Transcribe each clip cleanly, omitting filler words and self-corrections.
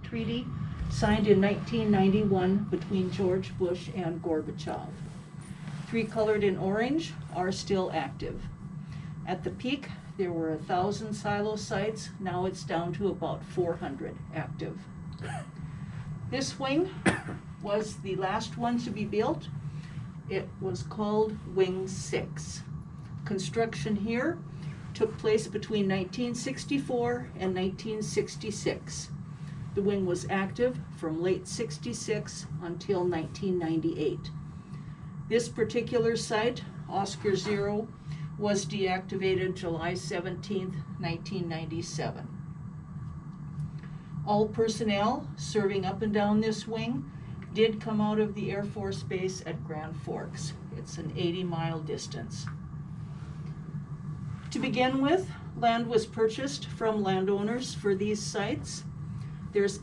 treaty signed in 1991 between George Bush and Gorbachev. 3 colored in orange are still active. At the peak, there were 1,000 silo sites. Now it's down to about 400 active. This wing was the last one to be built. It was called Wing 6. Construction here took place between 1964 and 1966. The wing was active from late 66 until 1998. This particular site, Oscar 0, was deactivated July 17, 1997. All personnel serving up and down this wing did come out of the Air Force Base at Grand Forks. It's an 80-mile distance. To begin with, land was purchased from landowners for these sites. There's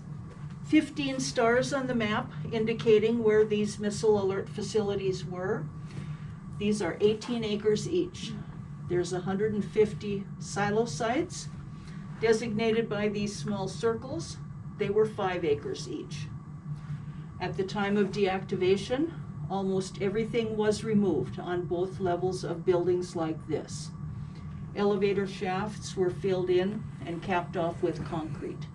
15 stars on the map indicating where these missile alert facilities were. These are 18 acres each. There's 150 silo sites designated by these small circles. They were 5 acres each. At the time of deactivation, almost everything was removed on both levels of buildings like this. Elevator shafts were filled in and capped off with concrete.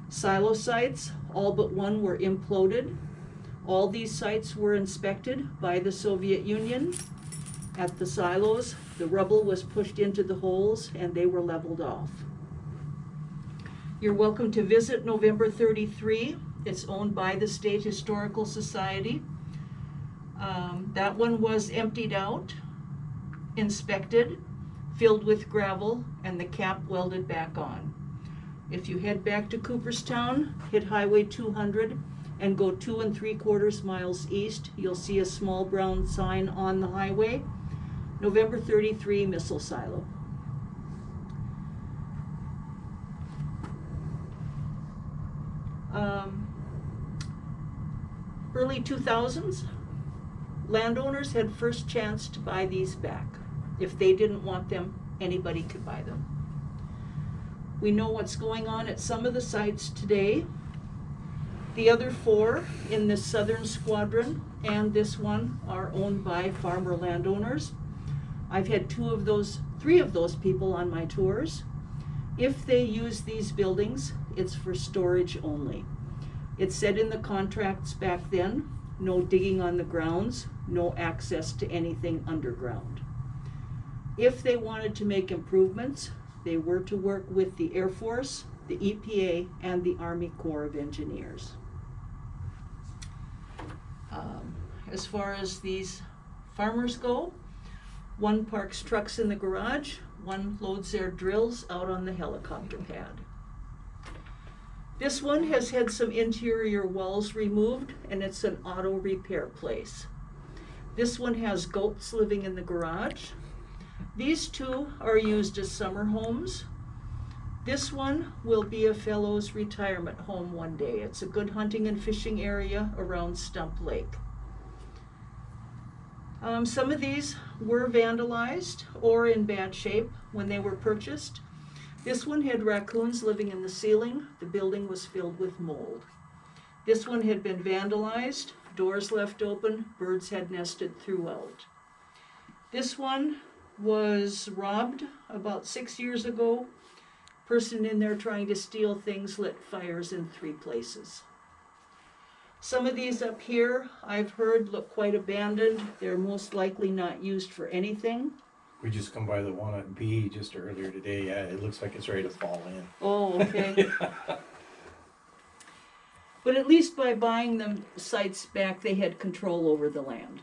Silo sites, all but one were imploded. All these sites were inspected by the Soviet Union. At the silos, the rubble was pushed into the holes and they were leveled off. You're welcome to visit November 33. It's owned by the State Historical Society. That one was emptied out, inspected, filled with gravel, and the cap welded back on. If you head back to Cooperstown, hit Highway 200, and go 2 3/4 miles east, you'll see a small brown sign on the highway, November 33 Missile Silo. Early 2000s, landowners had first chance to buy these back. If they didn't want them, anybody could buy them. We know what's going on at some of the sites today. The other 4 in the southern squadron and this one are owned by farmer landowners. I've had 3 of those people on my tours. If they use these buildings, it's for storage only. It said in the contracts back then, no digging on the grounds, no access to anything underground. If they wanted to make improvements, they were to work with the Air Force, the EPA, and the Army Corps of Engineers. As far as these farmers go, one parks trucks in the garage, one loads their drills out on the helicopter pad. This one has had some interior walls removed, and it's an auto repair place. This one has goats living in the garage. These 2 are used as summer homes. This one will be a fellow's retirement home one day. It's a good hunting and fishing area around Stump Lake. Some of these were vandalized or in bad shape when they were purchased. This one had raccoons living in the ceiling. The building was filled with mold. This one had been vandalized, doors left open, birds had nested throughout. This one was robbed about 6 years ago. Person in there trying to steal things lit fires in 3 places. Some of these up here, I've heard, look quite abandoned. They're most likely not used for anything. We just come by the one at B just earlier today. Yeah, it looks like it's ready to fall in. Oh, okay. But at least by buying them sites back, they had control over the land.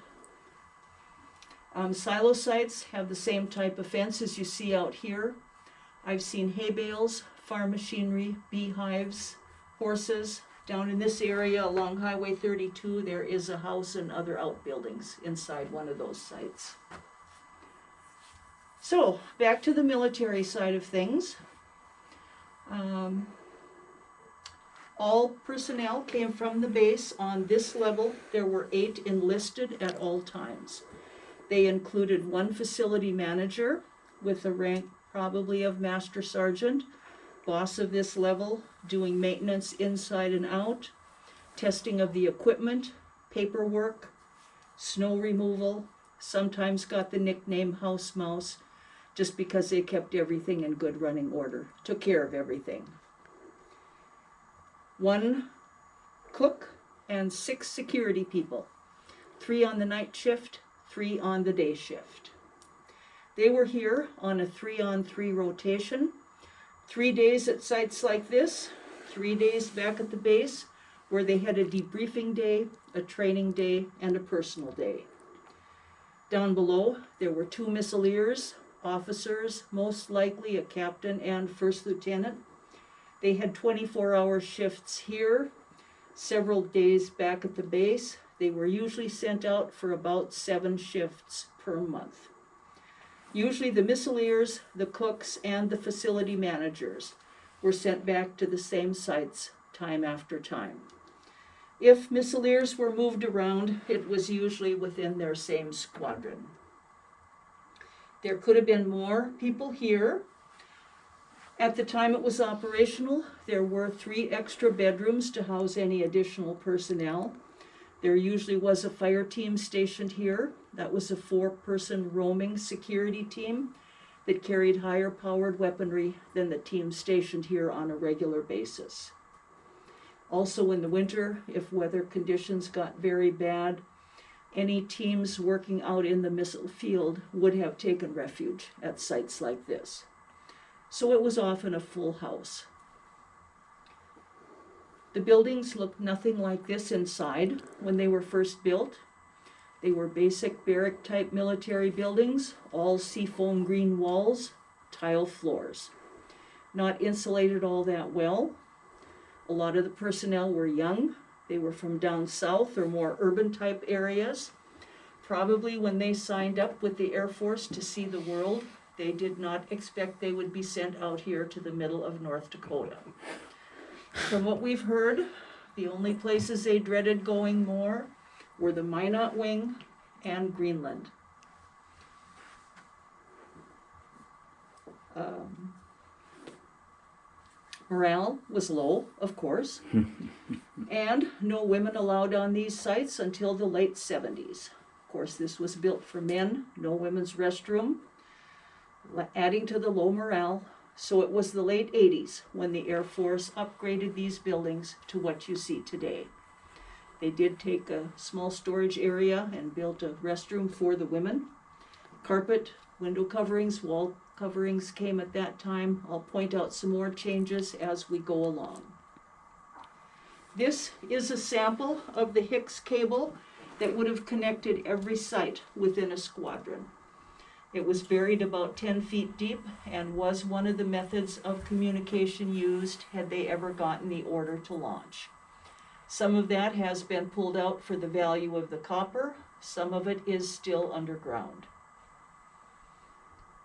Silo sites have the same type of fence as you see out here. I've seen hay bales, farm machinery, beehives, horses. Down in this area along Highway 32, there is a house and other outbuildings inside one of those sites. So, back to the military side of things. All personnel came from the base on this level. There were 8 enlisted at all times. They included 1 facility manager with a rank probably of Master Sergeant, boss of this level, doing maintenance inside and out, testing of the equipment, paperwork, snow removal, sometimes got the nickname House Mouse just because they kept everything in good running order, took care of everything. 1 cook and 6 security people, 3 on the night shift, 3 on the day shift. They were here on a 3-on-3 rotation, 3 days at sites like this, 3 days back at the base, where they had a debriefing day, a training day, and a personal day. Down below, there were 2 missileers, officers, most likely a captain and first lieutenant. They had 24-hour shifts here, several days back at the base. They were usually sent out for about 7 shifts per month. Usually the missileers, the cooks, and the facility managers were sent back to the same sites time after time. If missileers were moved around, it was usually within their same squadron. There could have been more people here. At the time it was operational, there were 3 extra bedrooms to house any additional personnel. There usually was a fire team stationed here. That was a 4-person roaming security team that carried higher powered weaponry than the team stationed here on a regular basis. Also in the winter, if weather conditions got very bad, any teams working out in the missile field would have taken refuge at sites like this. So it was often a full house. The buildings looked nothing like this inside when they were first built. They were basic barrack-type military buildings, all seafoam green walls, tile floors. Not insulated all that well. A lot of the personnel were young. They were from down south or more urban-type areas. Probably when they signed up with the Air Force to see the world, they did not expect they would be sent out here to the middle of North Dakota. From what we've heard, the only places they dreaded going more were the Minot Wing and Greenland. Morale was low, of course, and no women allowed on these sites until the late 70s. Of course, this was built for men, no women's restroom, adding to the low morale. So it was the late 80s when the Air Force upgraded these buildings to what you see today. They did take a small storage area and built a restroom for the women. Carpet, window coverings, wall coverings came at that time. I'll point out some more changes as we go along. This is a sample of the Hicks cable that would have connected every site within a squadron. It was buried about 10 feet deep and was one of the methods of communication used had they ever gotten the order to launch. Some of that has been pulled out for the value of the copper. Some of it is still underground.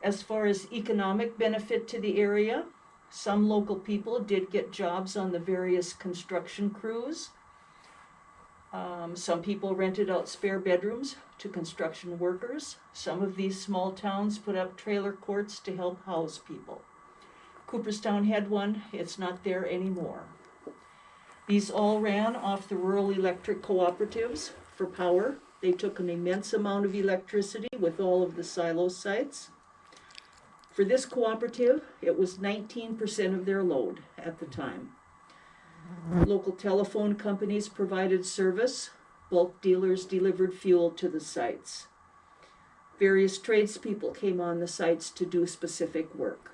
As far as economic benefit to the area, some local people did get jobs on the various construction crews. Some people rented out spare bedrooms to construction workers. Some of these small towns put up trailer courts to help house people. Cooperstown had one. It's not there anymore. These all ran off the rural electric cooperatives for power. They took an immense amount of electricity with all of the silo sites. For this cooperative, it was 19% of their load at the time. Local telephone companies provided service. Bulk dealers delivered fuel to the sites. Various tradespeople came on the sites to do specific work.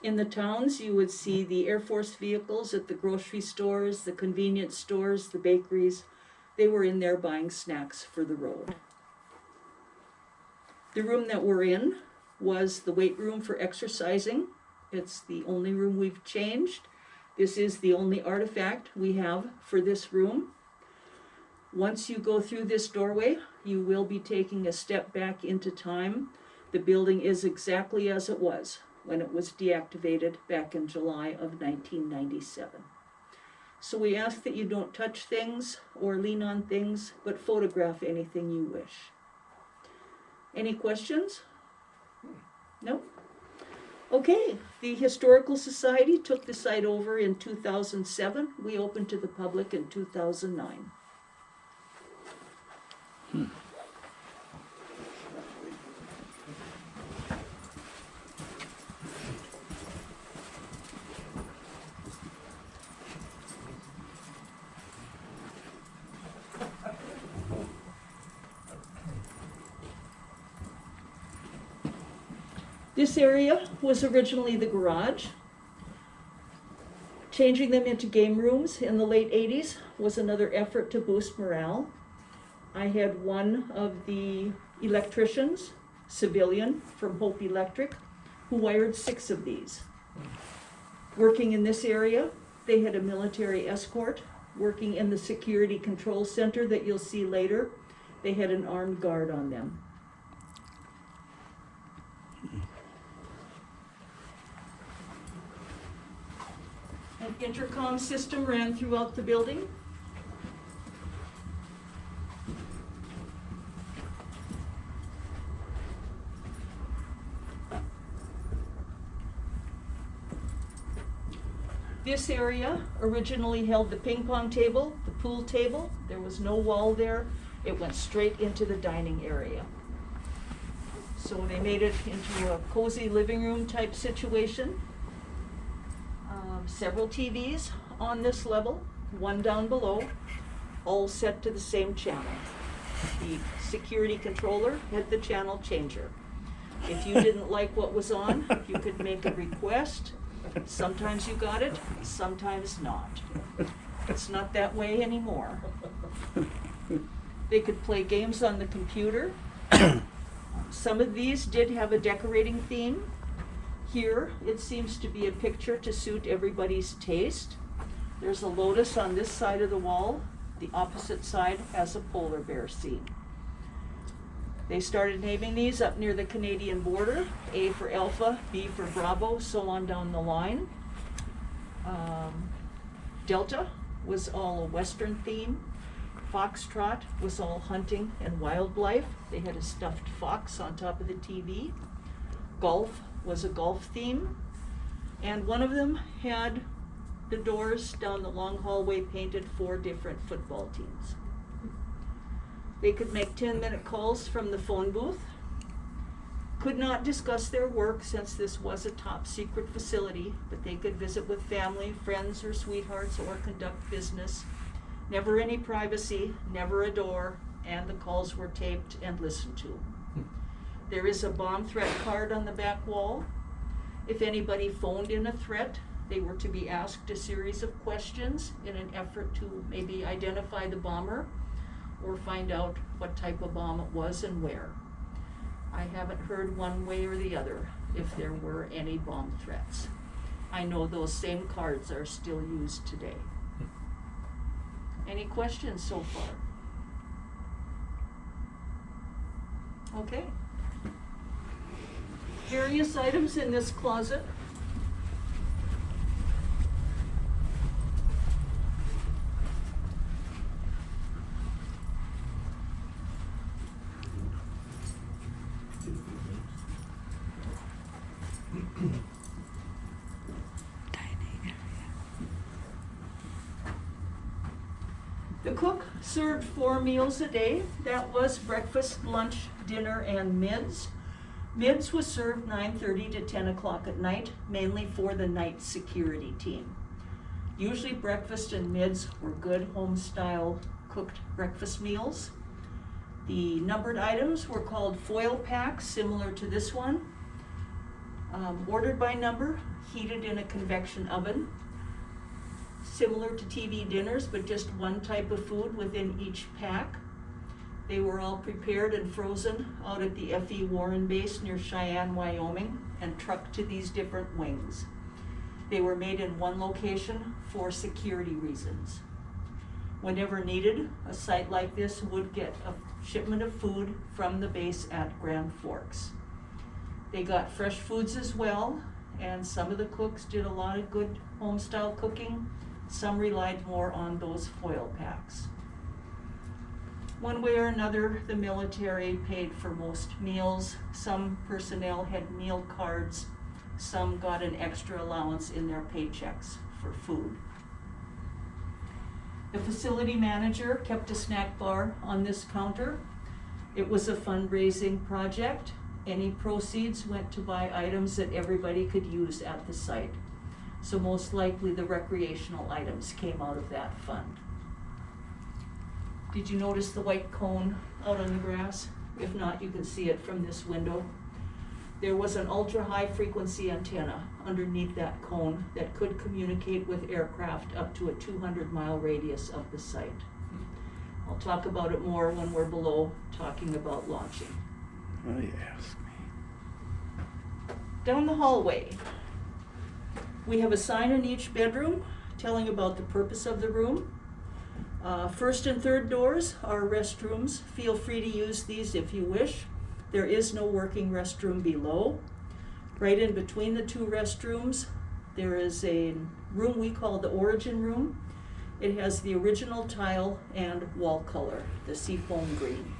In the towns, you would see the Air Force vehicles at the grocery stores, the convenience stores, the bakeries. They were in there buying snacks for the road. The room that we're in was the weight room for exercising. It's the only room we've changed. This is the only artifact we have for this room. Once you go through this doorway, you will be taking a step back into time. The building is exactly as it was when it was deactivated back in July of 1997. So we ask that you don't touch things or lean on things, but photograph anything you wish. Any questions? No? Okay, the Historical Society took the site over in 2007. We opened to the public in 2009. This area was originally the garage. Changing them into game rooms in the late 80s was another effort to boost morale. I had one of the electricians, civilian from Hope Electric, who wired 6 of these. Working in this area, they had a military escort. Working in the security control center that you'll see later, they had an armed guard on them. An intercom system ran throughout the building. This area originally held the ping pong table, the pool table. There was no wall there. It went straight into the dining area. So they made it into a cozy living room type situation. Several TVs on this level, one down below, all set to the same channel. The security controller had the channel changer. If you didn't like what was on, you could make a request. Sometimes you got it, sometimes not. It's not that way anymore. They could play games on the computer. Some of these did have a decorating theme. Here, it seems to be a picture to suit everybody's taste. There's a lotus on this side of the wall. The opposite side has a polar bear scene. They started naming these up near the Canadian border. A for Alpha, B for Bravo, so on down the line. Delta was all a Western theme. Foxtrot was all hunting and wildlife. They had a stuffed fox on top of the TV. Golf was a golf theme. And one of them had the doors down the long hallway painted 4 different football teams. They could make 10-minute calls from the phone booth. Could not discuss their work since this was a top secret facility, but they could visit with family, friends, or sweethearts, or conduct business. Never any privacy, never a door, and the calls were taped and listened to. There is a bomb threat card on the back wall. If anybody phoned in a threat, they were to be asked a series of questions in an effort to maybe identify the bomber or find out what type of bomb it was and where. I haven't heard one way or the other if there were any bomb threats. I know those same cards are still used today. Any questions so far? Okay. Various items in this closet. The cook served 4 meals a day. That was breakfast, lunch, dinner, and mids. Mids was served 9:30 to 10 o'clock at night, mainly for the night security team. Usually breakfast and mids were good home-style cooked breakfast meals. The numbered items were called foil packs, similar to this one. Ordered by number, heated in a convection oven. Similar to TV dinners, but just one type of food within each pack. They were all prepared and frozen out at the F.E. Warren base near Cheyenne, Wyoming, and trucked to these different wings. They were made in one location for security reasons. Whenever needed, a site like this would get a shipment of food from the base at Grand Forks. They got fresh foods as well, and some of the cooks did a lot of good home-style cooking. Some relied more on those foil packs. One way or another, the military paid for most meals. Some personnel had meal cards. Some got an extra allowance in their paychecks for food. The facility manager kept a snack bar on this counter. It was a fundraising project. Any proceeds went to buy items that everybody could use at the site. So most likely the recreational items came out of that fund. Did you notice the white cone out on the grass? If not, you can see it from this window. There was an ultra-high frequency antenna underneath that cone that could communicate with aircraft up to a 200-mile radius of the site. I'll talk about it more when we're below talking about launching. Oh, yes. Down the hallway, we have a sign in each bedroom telling about the purpose of the room. First and third doors are restrooms. Feel free to use these if you wish. There is no working restroom below. Right in between the two restrooms, there is a room we call the Origin Room. It has the original tile and wall color, the seafoam green.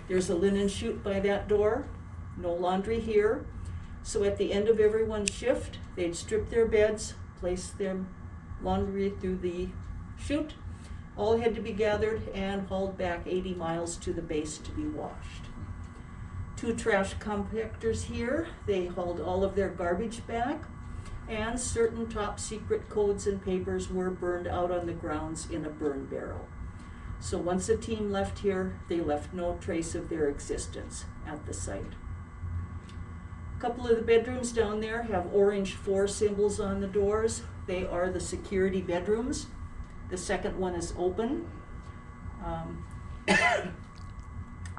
There's a linen chute by that door, no laundry here. So at the end of everyone's shift, they'd strip their beds, place their laundry through the chute. All had to be gathered and hauled back 80 miles to the base to be washed. 2 trash compactors here. They hauled all of their garbage back, and certain top secret codes and papers were burned out on the grounds in a burn barrel. So once a team left here, they left no trace of their existence at the site. A couple of the bedrooms down there have orange 4 symbols on the doors. They are the security bedrooms. The second one is open.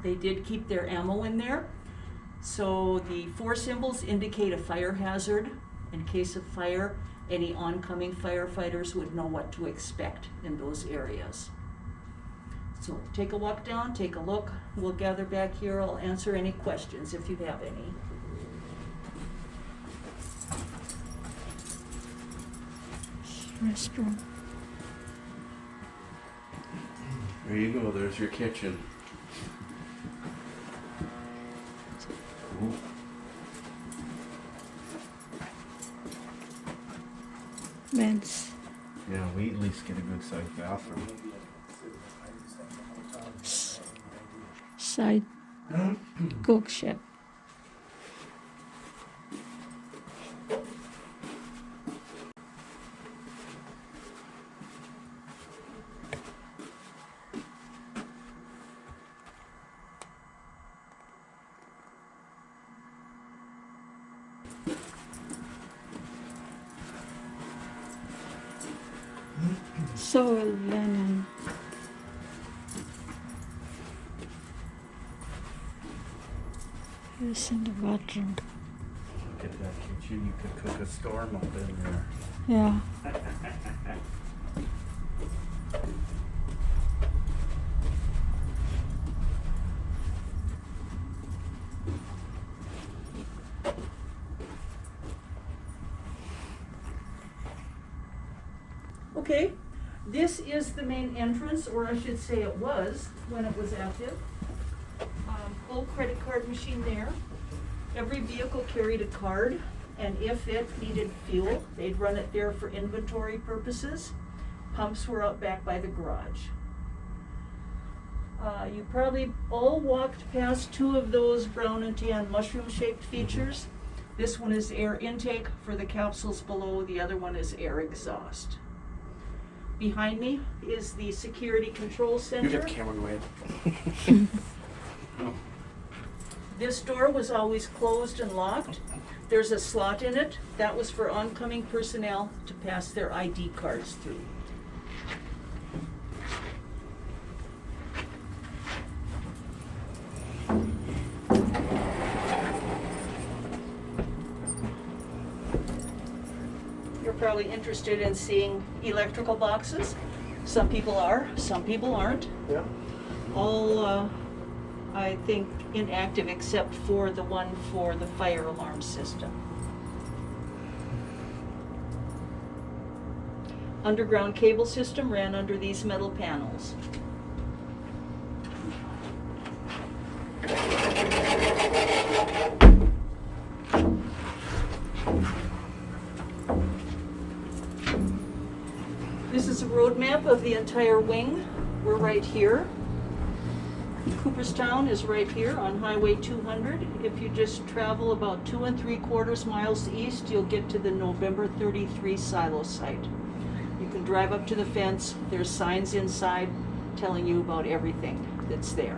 They did keep their ammo in there. So the 4 symbols indicate a fire hazard. In case of fire, any oncoming firefighters would know what to expect in those areas. So take a walk down, take a look. We'll gather back here. I'll answer any questions if you have any. Restroom. There you go, there's your kitchen. Ooh. Beds. Yeah, we at least get a good sized bathroom. Side cook shed. Soil linen. Here's in the bathroom. Look at that kitchen, you could cook a storm up in there. Yeah. Okay, this is the main entrance, or I should say it was when it was active. Full credit card machine there. Every vehicle carried a card, and if it needed fuel, they'd run it there for inventory purposes. Pumps were out back by the garage. You probably all walked past 2 of those brown and tan mushroom-shaped features. This one is air intake for the capsules below, the other one is air exhaust. Behind me is the security control center. You get the camera away. This door was always closed and locked. There's a slot in it. That was for oncoming personnel to pass their ID cards through. You're probably interested in seeing electrical boxes. Some people are, some people aren't. Yeah. All, I think, inactive except for the one for the fire alarm system. Underground cable system ran under these metal panels. This is a road map of the entire wing. We're right here. Cooperstown is right here on Highway 200. If you just travel about 2 3/4 miles east, you'll get to the November 33 silo site. You can drive up to the fence. There's signs inside telling you about everything that's there.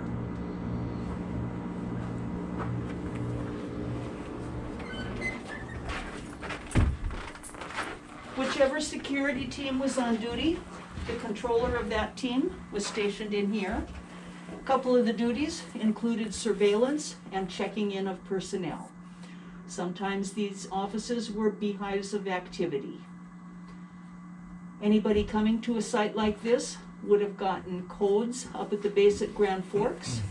Whichever security team was on duty, the controller of that team was stationed in here. A couple of the duties included surveillance and checking in of personnel. Sometimes these offices were beehives of activity. Anybody coming to a site like this would have gotten codes up at the base at Grand Forks.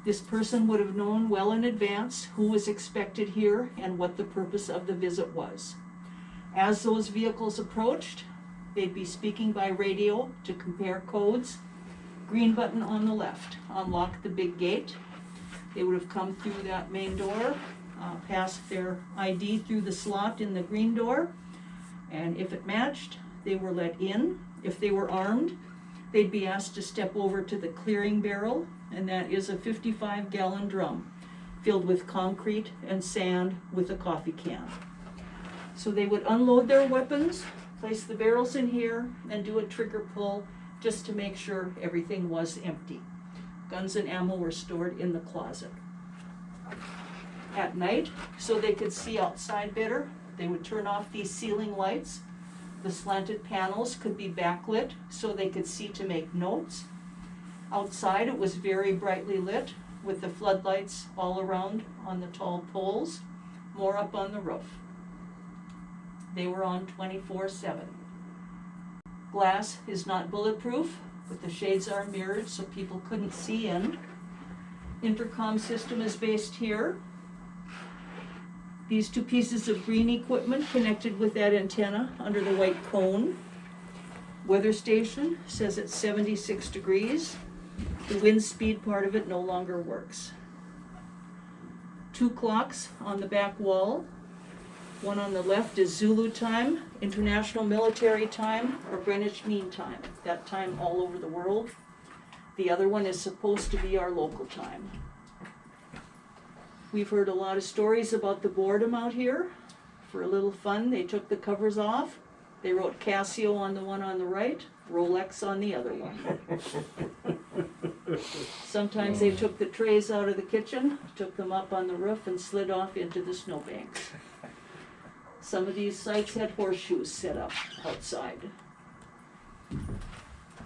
This person would have known well in advance who was expected here and what the purpose of the visit was. As those vehicles approached, they'd be speaking by radio to compare codes. Green button on the left, unlock the big gate. They would have come through that main door, passed their ID through the slot in the green door, and if it matched, they were let in. If they were armed, they'd be asked to step over to the clearing barrel, and that is a 55-gallon drum filled with concrete and sand with a coffee can. So they would unload their weapons, place the barrels in here, and do a trigger pull just to make sure everything was empty. Guns and ammo were stored in the closet. At night, so they could see outside better, they would turn off these ceiling lights. The slanted panels could be backlit so they could see to make notes. Outside, it was very brightly lit with the floodlights all around on the tall poles, more up on the roof. They were on 24/7. Glass is not bulletproof, but the shades are mirrored so people couldn't see in. Intercom system is based here. These two pieces of green equipment connected with that antenna under the white cone. Weather station says it's 76 degrees. The wind speed part of it no longer works. 2 clocks on the back wall. One on the left is Zulu time, International Military Time, or Greenwich Mean Time, that time all over the world. The other one is supposed to be our local time. We've heard a lot of stories about the boredom out here. For a little fun, they took the covers off. They wrote Casio on the one on the right, Rolex on the other one. Sometimes they took the trays out of the kitchen, took them up on the roof, and slid off into the snowbanks. Some of these sites had horseshoes set up outside.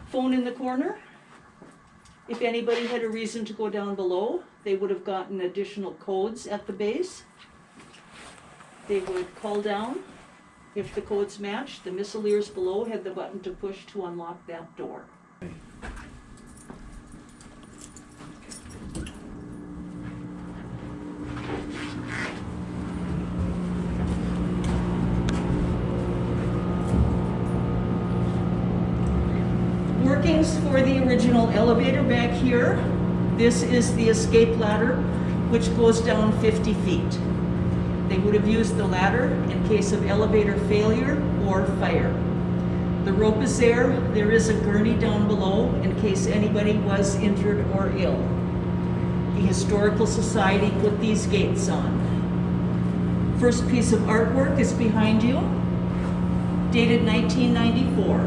Phone in the corner. If anybody had a reason to go down below, they would have gotten additional codes at the base. They would call down. If the codes matched, the missileers below had the button to push to unlock that door. Workings for the original elevator back here. This is the escape ladder, which goes down 50 feet. They would have used the ladder in case of elevator failure or fire. The rope is there. There is a gurney down below in case anybody was injured or ill. The Historical Society put these gates on. First piece of artwork is behind you, dated 1994.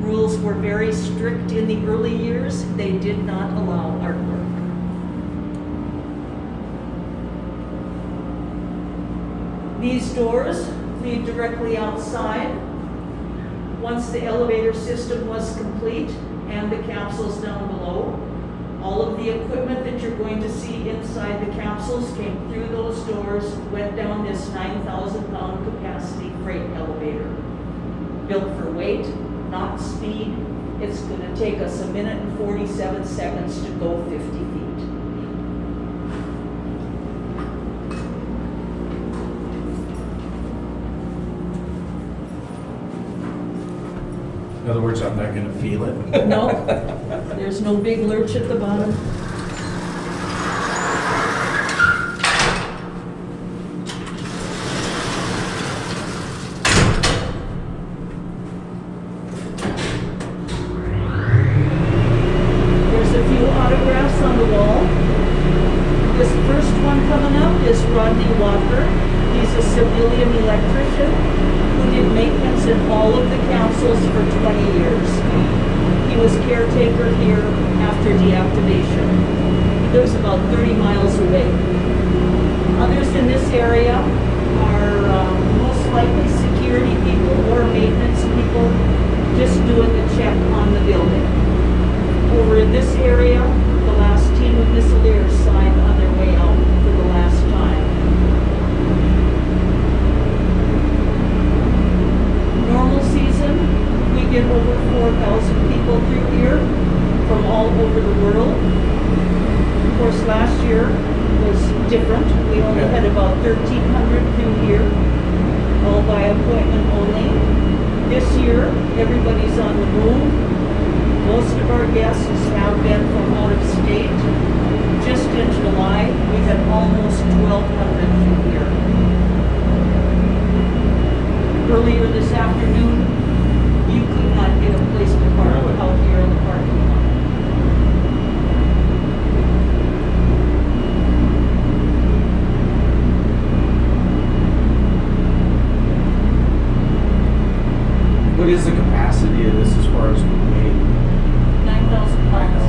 Rules were very strict in the early years. They did not allow artwork. These doors lead directly outside. Once the elevator system was complete and the capsules down below, all of the equipment that you're going to see inside the capsules came through those doors, went down this 9,000-pound capacity freight elevator. Built for weight, not speed. It's going to take us 1 minute and 47 seconds to go 50 feet. In other words, I'm not gonna feel it. No, there's no big lurch at the bottom. all of the capsules for 20 years. He was caretaker here after deactivation. He lives about 30 miles away. Others in this area are most likely security people or maintenance people just doing a check on the building. Over in this area, the last team of missileers signed on their way out for the last time. Normal season, we get over 4,000 people through here from all over the world. Of course, last year was different. We only had about 1,300 through here, all by appointment only. This year, everybody's on the move. Most of our guests have been from out of state. Just in July, we had almost 1,200 through here. Earlier this afternoon, you could not get a place to park out here in the parking lot. What is the capacity of this as far as weight? 9,000 pounds.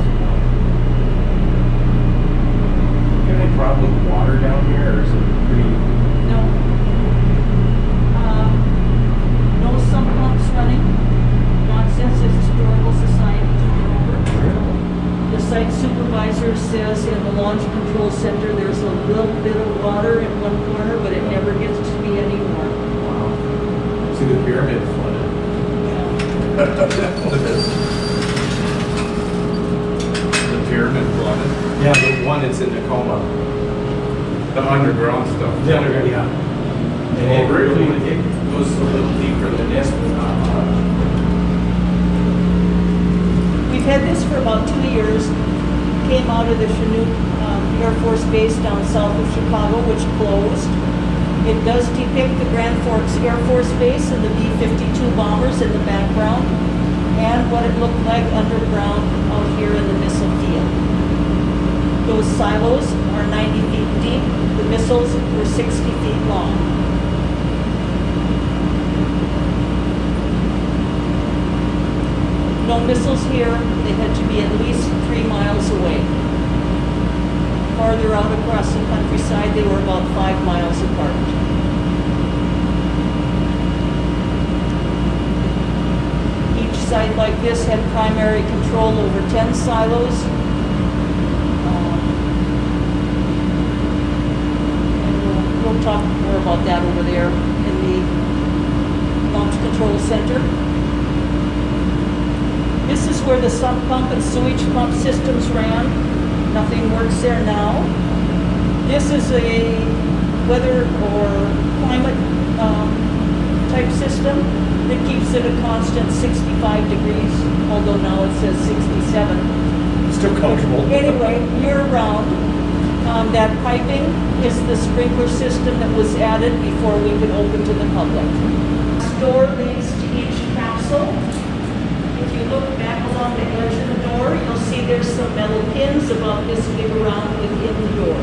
You have any problem with water down here, or is it pretty? No. No sump pumps running. Not since the Historical Society took it over. The site supervisor says in the launch control center there's a little bit of water in one corner, but it never gets to be any more. Wow. See the pyramid flooded. The pyramid flooded? Yeah, the one that's in Tacoma. The underground stuff. The underground, yeah. And it really, it goes a little deeper than this, but not much. We've had this for about 2 years. Came out of the Chinook Air Force Base down south of Chicago, which closed. It does depict the Grand Forks Air Force Base and the B-52 bombers in the background, and what it looked like underground out here in the missile field. Those silos are 90 feet deep. The missiles were 60 feet long. No missiles here. They had to be at least 3 miles away. Farther out across the countryside, they were about 5 miles apart. Each site like this had primary control over 10 silos. And we'll talk more about that over there in the launch control center. This is where the sump pump and sewage pump systems ran. Nothing works there now. This is a weather or climate type system that keeps it a constant 65 degrees, although now it says 67. Still comfortable. Anyway, year round, that piping is the sprinkler system that was added before we could open to the public. This door leads to each capsule. If you look back along the edge of the door, you'll see there's some metal pins about this big around within the door.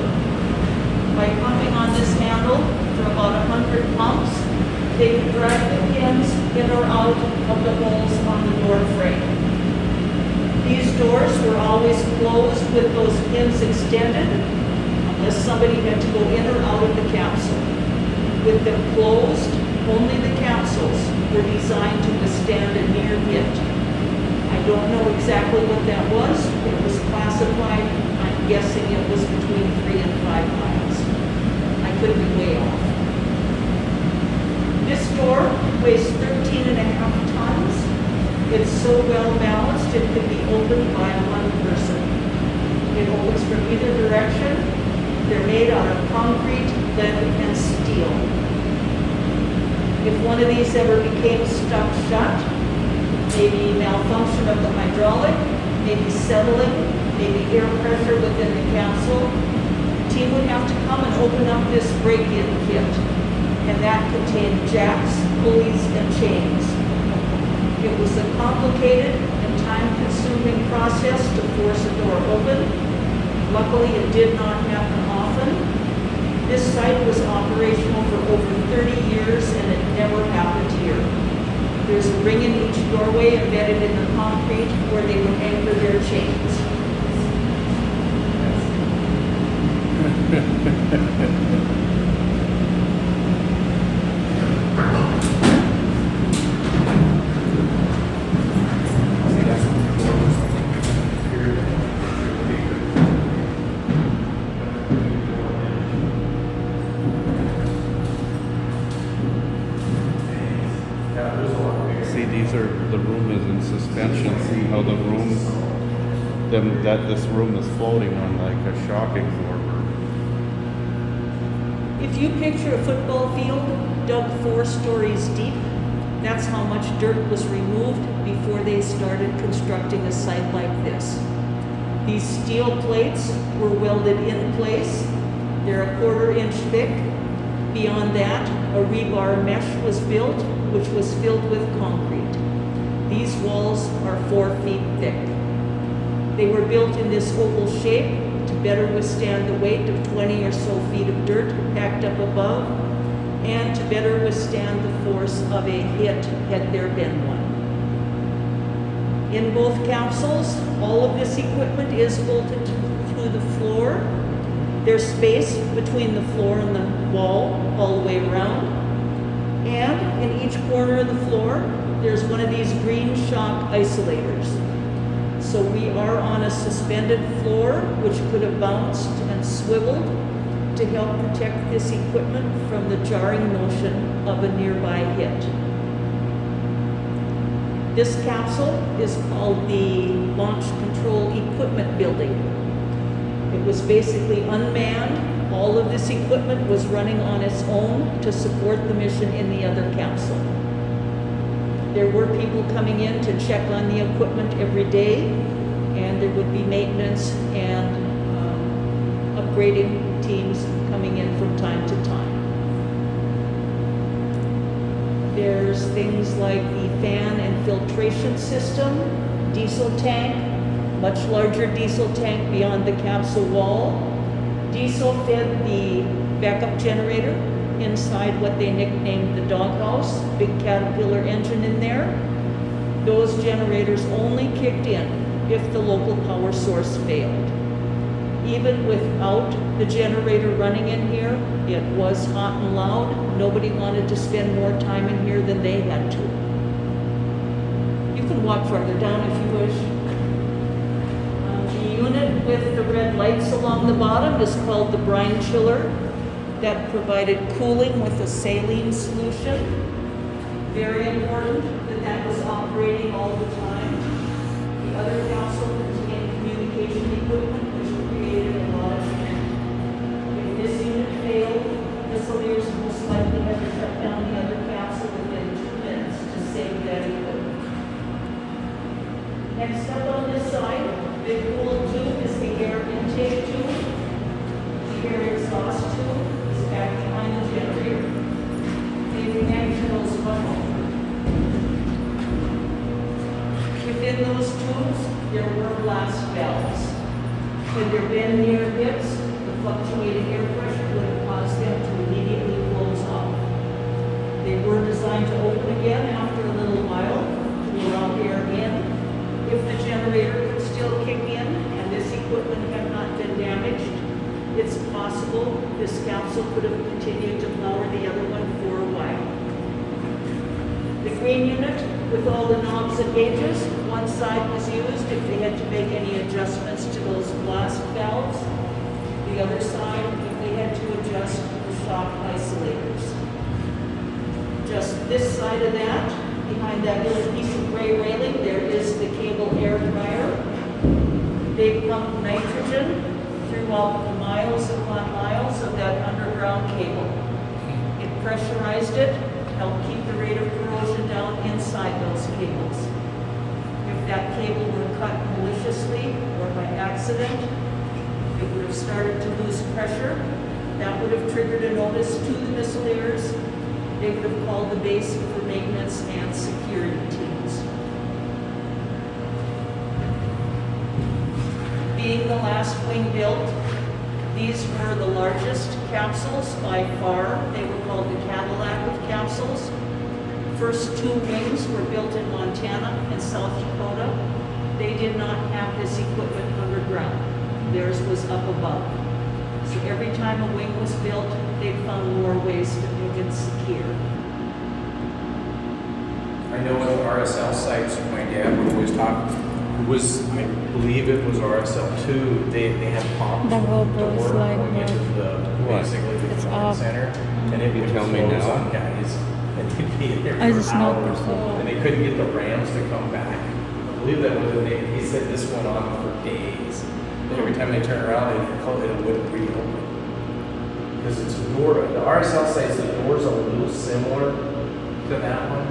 By pumping on this handle for about 100 pumps, they can drag the pins in or out of the holes on the door frame. These doors were always closed with those pins extended, unless somebody had to go in or out of the capsule. With them closed, only the capsules were designed to withstand a near hit. I don't know exactly what that was. It was classified, I'm guessing it was between 3 and 5 miles. I could be way off. This door weighs 13 and a half tons. It's so well balanced it could be opened by one person. It opens from either direction. They're made out of concrete, lead, and steel. If one of these ever became stuck shut, maybe malfunction of the hydraulic, maybe settling, maybe air pressure within the capsule, the team would have to come and open up this break-in kit. And that contained jacks, pulleys, and chains. It was a complicated and time-consuming process to force a door open. Luckily, it did not happen often. This site was operational for over 30 years and it never happened here. There's a ring in each doorway embedded in the concrete where they would anchor their chains. See, these are, the room is in suspension. See how the room, this room is floating on like a shock absorber. If you picture a football field dug 4 stories deep, that's how much dirt was removed before they started constructing a site like this. These steel plates were welded in place. They're a 1/4 inch thick. Beyond that, a rebar mesh was built, which was filled with concrete. These walls are 4 feet thick. They were built in this oval shape to better withstand the weight of 20 or so feet of dirt packed up above, and to better withstand the force of a hit had there been one. In both capsules, all of this equipment is bolted to the floor. There's space between the floor and the wall all the way around. And in each corner of the floor, there's one of these green shock isolators. So we are on a suspended floor, which could have bounced and swiveled to help protect this equipment from the jarring motion of a nearby hit. This capsule is called the Launch Control Equipment Building. It was basically unmanned. All of this equipment was running on its own to support the mission in the other capsule. There were people coming in to check on the equipment every day, and there would be maintenance and upgrading teams coming in from time to time. There's things like the fan and filtration system, diesel tank, much larger diesel tank beyond the capsule wall. Diesel fed the backup generator inside what they nicknamed the doghouse, big Caterpillar engine in there. Those generators only kicked in if the local power source failed. Even without the generator running in here, it was hot and loud. Nobody wanted to spend more time in here than they had to. You can walk farther down if you wish. The unit with the red lights along the bottom is called the brine chiller. That provided cooling with a saline solution. Very important that that was operating all the time. The other capsule contained communication equipment, which created a lot of heat. If this unit failed, Missileers most likely had to shut down the other capsule within 2 minutes to save that equipment. Next up on this side, big cool tube is the air intake tube. The air exhaust tube is back behind the generator. They connect to those funnels. Within those tubes, there were blast valves. Had there been near hits, the fluctuating air pressure would have caused them to immediately close off. They were designed to open again after a little while to allow air in. If the generator could still kick in and this equipment had not been damaged, it's possible this capsule could have continued to power the other one for a while. The green unit with all the knobs and gauges, one side was used if they had to make any adjustments to those blast valves. The other side if they had to adjust the shock isolators. Just this side of that, behind that little piece of gray railing, there is the cable air dryer. They pump nitrogen throughout the miles upon miles of that underground cable. It pressurized it, helped keep the rate of corrosion down inside those cables. If that cable were cut maliciously or by accident, it would have started to lose pressure. That would have triggered a notice to the Missileers. They would have called the base for maintenance and security teams. Being the last wing built, these were the largest capsules by far. They were called the Cadillac of capsules. first two wings were built in Montana and South Dakota. They did not have this equipment underground. Theirs was up above. So every time a wing was built, they found more ways to make it secure. I know at the RSL sites, my dad would always talk, it was, I believe it was RSL 2, they had popped The the GoPro door slide going into bar. the, What? basically the It's command off. center. And it would tell me close now? on guys. And they'd be in there I for just hours. noticed that. And they couldn't get the Rams to come back. I believe that was the name. He said this went on for days. And every time they turn around, it wouldn't reopen. Because it's a door, the RSL sites, the door's a little similar to that one.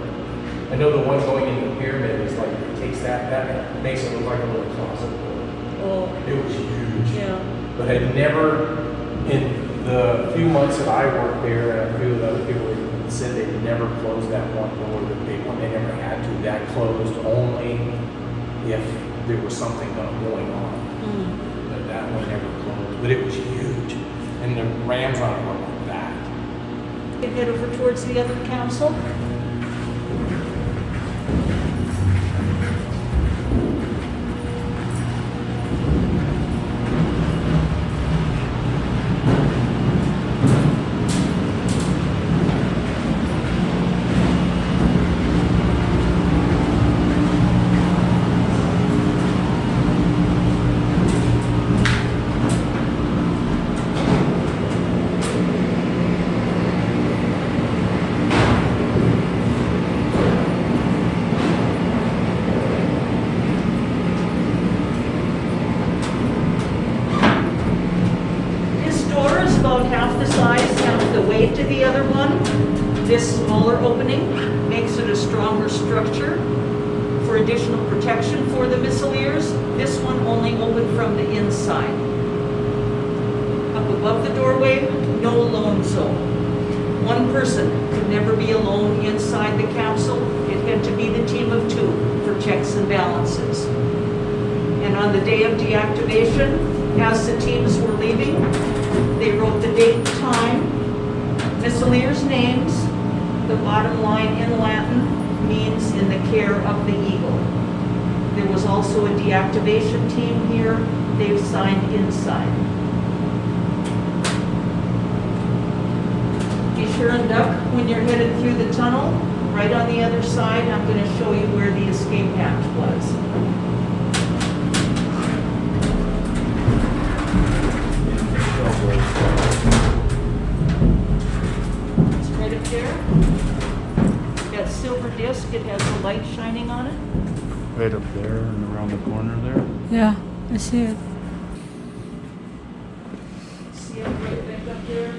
I know the one going into the pyramid is like, it takes that makes it look like a little closet door. Oh, It was huge. yeah. But I'd never, in the few months that I worked there, and a few of the other people said they never closed that one door, that they never had to. That closed only if there was something going on. Mm. But that one never closed. But it was huge. And the Rams on it were like that. Head over towards the other capsule. This door is about half the size, half the weight to the other one. This smaller opening makes it a stronger structure for additional protection for the missileers. This one only opened from the inside. Up above the doorway, no alone zone. One person could never be alone inside the capsule. It had to be the team of two for checks and balances. And on the day of deactivation, as the teams were leaving, they wrote the date and time, missileers' names. The bottom line in Latin means in the care of the eagle. There was also a deactivation team here. They've signed inside. Be sure and duck when you're headed through the tunnel. Right on the other side, I'm going to show you where the escape hatch was. It's right up there. That silver disc, it has a light shining on it. Right up there and around the corner there. Yeah, I see it. See it right back up there?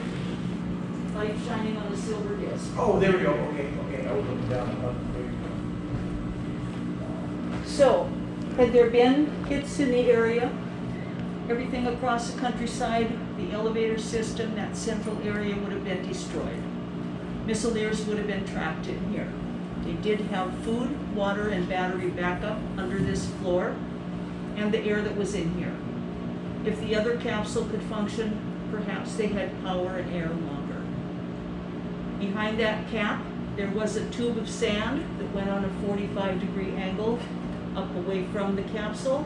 Light shining on the silver disc. Oh, there we go. Okay. I was looking down. So, had there been hits in the area, everything across the countryside, the elevator system, that central area would have been destroyed. Missileers would have been trapped in here. They did have food, water, and battery backup under this floor, and the air that was in here. If the other capsule could function, perhaps they had power and air longer. Behind that cap, there was a tube of sand that went on a 45-degree angle up away from the capsule,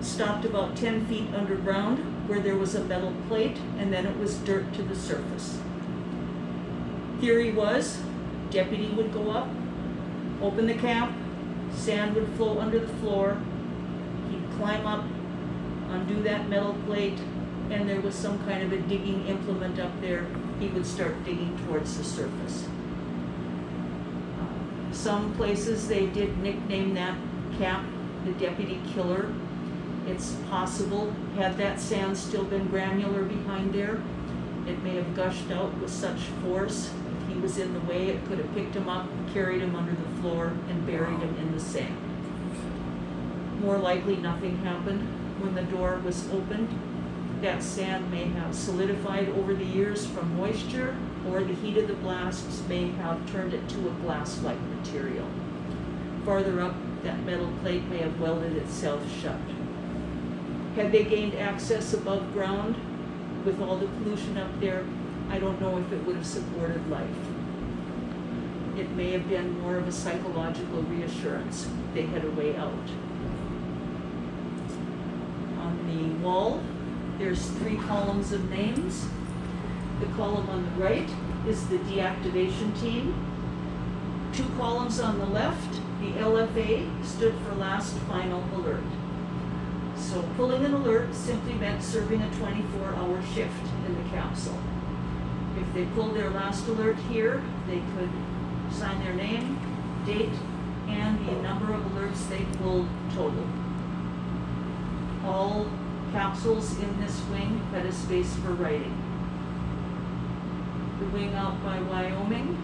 stopped about 10 feet underground where there was a metal plate, and then it was dirt to the surface. Theory was, deputy would go up, open the cap, sand would flow under the floor, he'd climb up, undo that metal plate, and there was some kind of a digging implement up there. He would start digging towards the surface. Some places they did nickname that cap the deputy killer. It's possible, had that sand still been granular behind there, it may have gushed out with such force. If he was in the way, it could have picked him up, carried him under the floor, and buried him in the sand. More likely, nothing happened when the door was opened. That sand may have solidified over the years from moisture, or the heat of the blasts may have turned it to a glass-like material. Farther up, that metal plate may have welded itself shut. Had they gained access above ground with all the pollution up there, I don't know if it would have supported life. it may have been more of a psychological reassurance. They had a way out. On the wall, there's 3 columns of names. The column on the right is the deactivation team. 2 columns on the left, the LFA stood for last final alert. So pulling an alert simply meant serving a 24-hour shift in the capsule. If they pulled their last alert here, they could sign their name, date, and the number of alerts they pulled total. All capsules in this wing had a space for writing. The wing out by Wyoming,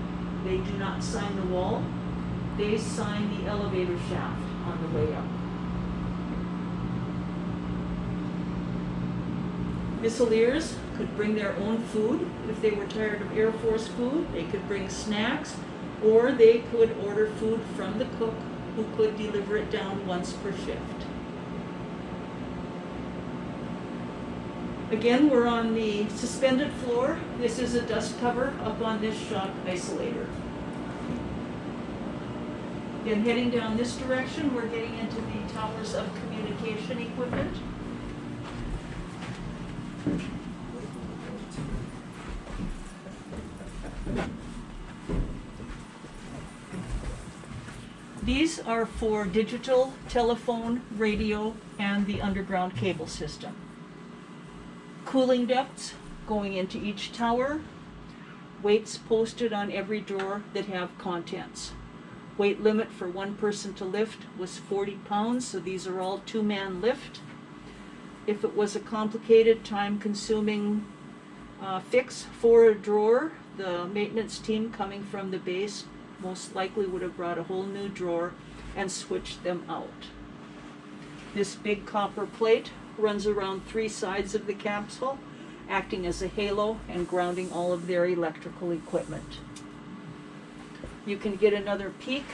they do not sign the wall, they sign the elevator shaft on the way up. Missileers could bring their own food. If they were tired of Air Force food, they could bring snacks, or they could order food from the cook who could deliver it down once per shift. Again, we're on the suspended floor. This is a dust cover up on this shock isolator. Again, heading down this direction, we're getting into the towers of communication equipment. These are for digital, telephone, radio, and the underground cable system. Cooling ducts going into each tower. Weights posted on every drawer that have contents. Weight limit for one person to lift was 40 pounds, so these are all 2-man lift. If it was a complicated, time-consuming fix for a drawer, the maintenance team coming from the base most likely would have brought a whole new drawer and switched them out. This big copper plate runs around 3 sides of the capsule, acting as a halo and grounding all of their electrical equipment. You can get another peek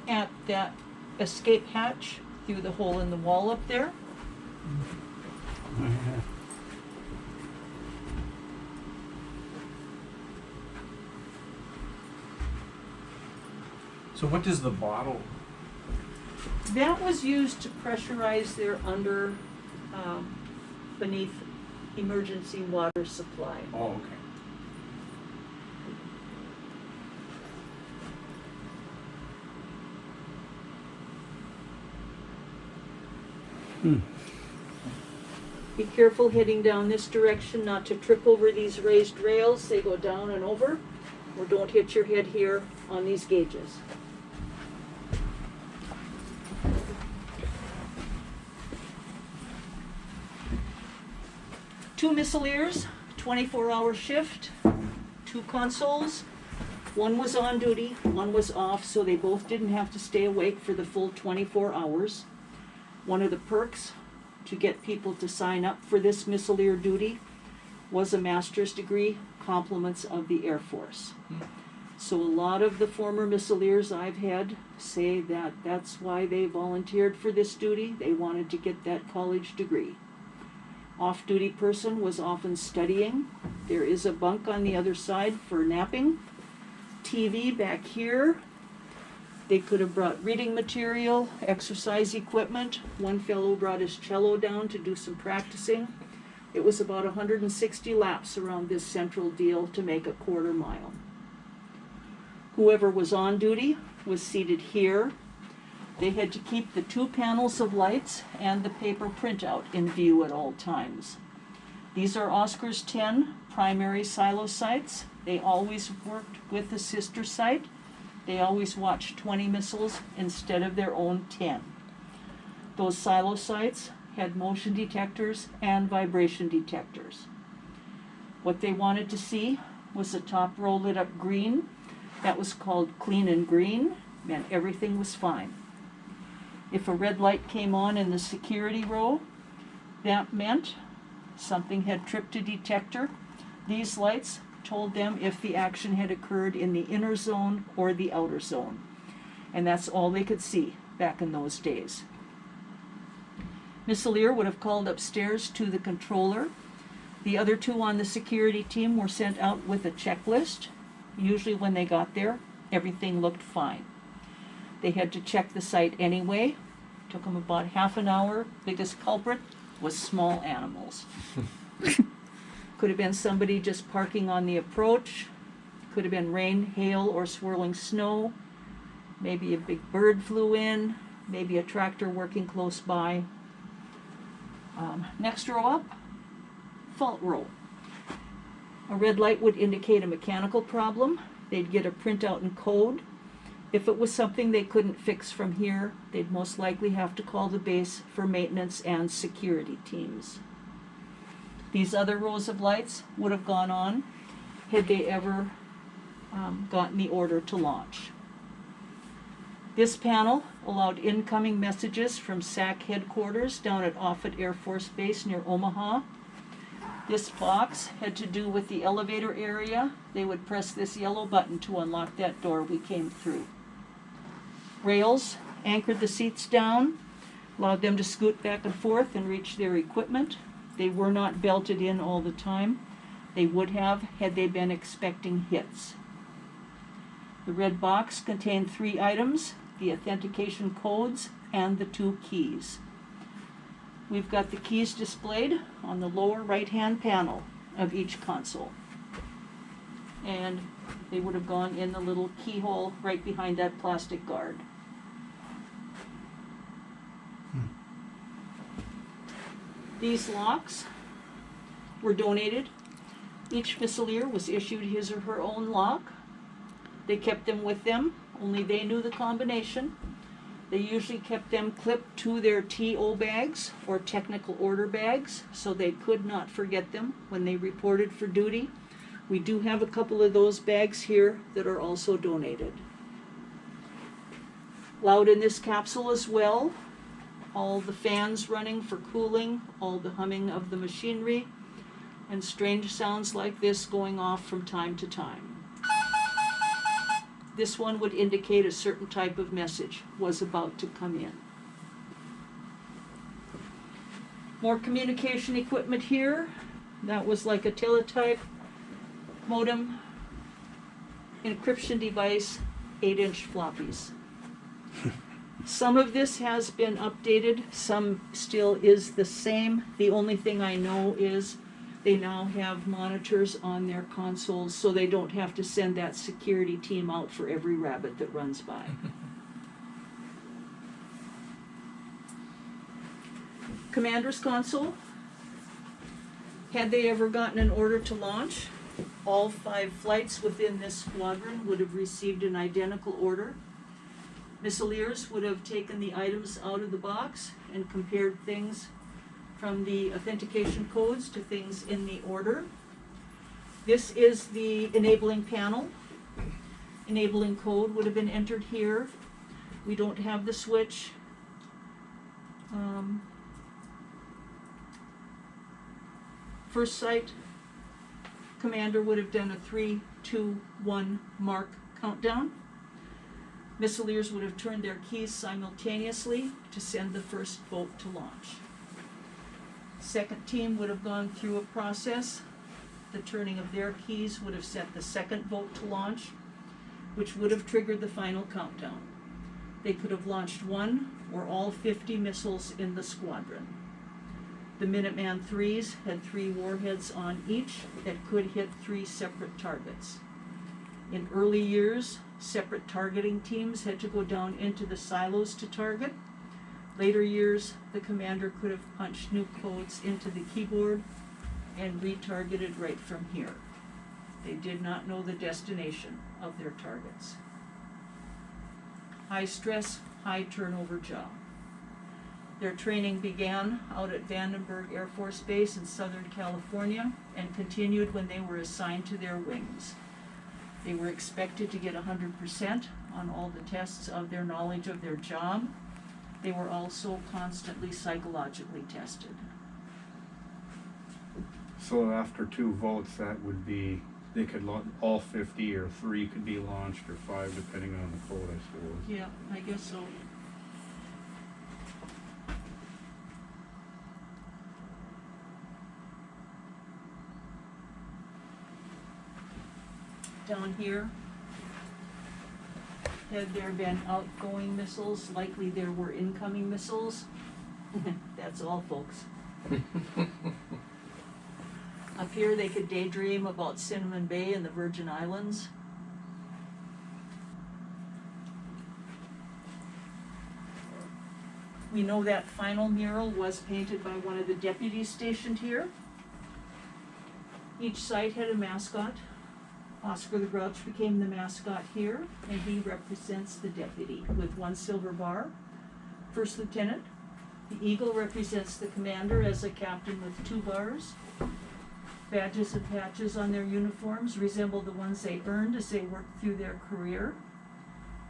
at that escape hatch through the hole in the wall up there. So what does the bottle? That was used to pressurize their beneath emergency water supply. Oh, okay. Be careful heading down this direction not to trip over these raised rails. They go down and over, or don't hit your head here on these gauges. Two missileers, 24-hour shift, 2 consoles. One was on duty, one was off, so they both didn't have to stay awake for the full 24 hours. One of the perks to get people to sign up for this missileer duty was a master's degree, compliments of the Air Force. So a lot of the former missileers I've had say that that's why they volunteered for this duty. They wanted to get that college degree. Off-duty person was often studying. There is a bunk on the other side for napping. TV back here. They could have brought reading material, exercise equipment. One fellow brought his cello down to do some practicing. It was about 160 laps around this central deal to make a quarter mile. Whoever was on duty was seated here. They had to keep the 2 panels of lights and the paper printout in view at all times. These are Oscar's 10 primary silo sites. They always worked with a sister site. They always watched 20 missiles instead of their own 10. Those silo sites had motion detectors and vibration detectors. What they wanted to see was the top row lit up green. That was called clean and green, meant everything was fine. If a red light came on in the security row, that meant something had tripped a detector. These lights told them if the action had occurred in the inner zone or the outer zone. And that's all they could see back in those days. Missileer would have called upstairs to the controller. The other 2 on the security team were sent out with a checklist, usually when they got there, Everything looked fine. They had to check the site anyway. Took them about half an hour. Biggest culprit was small animals. Could have been somebody just parking on the approach. Could have been rain, hail, or swirling snow. Maybe a big bird flew in. Maybe a tractor working close by. Next row up, fault row. A red light would indicate a mechanical problem. They'd get a printout and code. If it was something they couldn't fix from here, they'd most likely have to call the base for maintenance and security teams. These other rows of lights would have gone on had they ever gotten the order to launch. This panel allowed incoming messages from SAC headquarters down at Offutt Air Force Base near Omaha. This box had to do with the elevator area. They would press this yellow button to unlock that door we came through. Rails anchored the seats down, allowed them to scoot back and forth and reach their equipment. They were not belted in all the time. They would have had they been expecting hits. The red box contained 3 items: the authentication codes and the 2 keys. We've got the keys displayed on the lower right-hand panel of each console. And they would have gone in the little keyhole right behind that plastic guard. These locks were donated. Each Missileer was issued his or her own lock. They kept them with them. Only they knew the combination. They usually kept them clipped to their TO bags or technical order bags, so they could not forget them when they reported for duty. We do have a couple of those bags here that are also donated. Loud in this capsule as well. All the fans running for cooling, all the humming of the machinery, and strange sounds like this going off from time to time. This one would indicate a certain type of message was about to come in. More communication equipment here. That was like a teletype, modem, encryption device, 8-inch floppies. Some of this has been updated, some still is the same. The only thing I know is they now have monitors on their consoles, so they don't have to send that security team out for every rabbit that runs by. Commander's console. Had they ever gotten an order to launch, all 5 flights within this squadron would have received an identical order. Missileers would have taken the items out of the box and compared things from the authentication codes to things in the order. This is the enabling panel. Enabling code would have been entered here. We don't have the switch. First sight, commander would have done a 3, 2, 1 mark countdown. Missileers would have turned their keys simultaneously to send the first boat to launch. Second team would have gone through a process. The turning of their keys would have set the second boat to launch, which would have triggered the final countdown. They could have launched 1 or all 50 missiles in the squadron. The Minuteman IIIs had 3 warheads on each that could hit 3 separate targets. In early years, separate targeting teams had to go down into the silos to target. Later years, the commander could have punched new codes into the keyboard and retargeted right from here. They did not know the destination of their targets. High stress, high turnover job. Their training began out at Vandenberg Air Force Base in Southern California and continued when they were assigned to their wings. They were expected to get 100% on all the tests of their knowledge of their job. They were also constantly psychologically tested. So after 2 votes, that would be, they could launch all 50, or 3 could be launched, or 5, depending on the code, I suppose. Yeah, I guess so. Down here, Had there been outgoing missiles, likely there were incoming missiles. That's all, folks. Up here, they could daydream about Cinnamon Bay and the Virgin Islands. We know that final mural was painted by one of the deputies stationed here. Each site had a mascot. Oscar the Grouch became the mascot here, and he represents the deputy with one silver bar. First lieutenant. The eagle represents the commander as a captain with 2 bars. Badges and patches on their uniforms resemble the ones they earned as they worked through their career.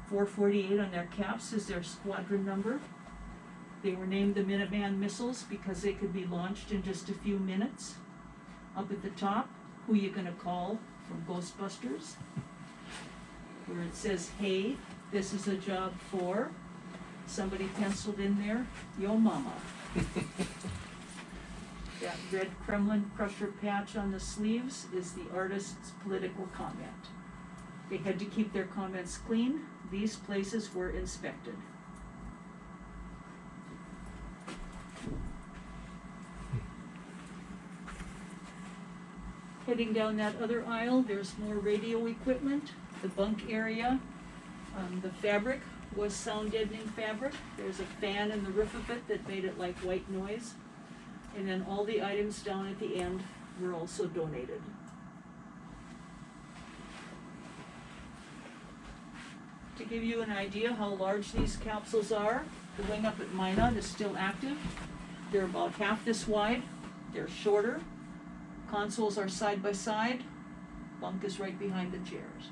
448 on their caps is their squadron number. They were named the Minuteman missiles because they could be launched in just a few minutes. Up at the top, who you gonna call from Ghostbusters? Where it says, hey, this is a job for, somebody penciled in there, yo mama. That red Kremlin crusher patch on the sleeves is the artist's political comment. They had to keep their comments clean. These places were inspected. Heading down that other aisle, there's more radio equipment. The bunk area, the fabric was sound deadening fabric. There's a fan in the roof of it that made it like white noise. And then all the items down at the end were also donated. To give you an idea how large these capsules are, the wing up at Minot is still active. They're about half this wide. They're shorter. Consoles are side by side. Bunk is right behind the chairs.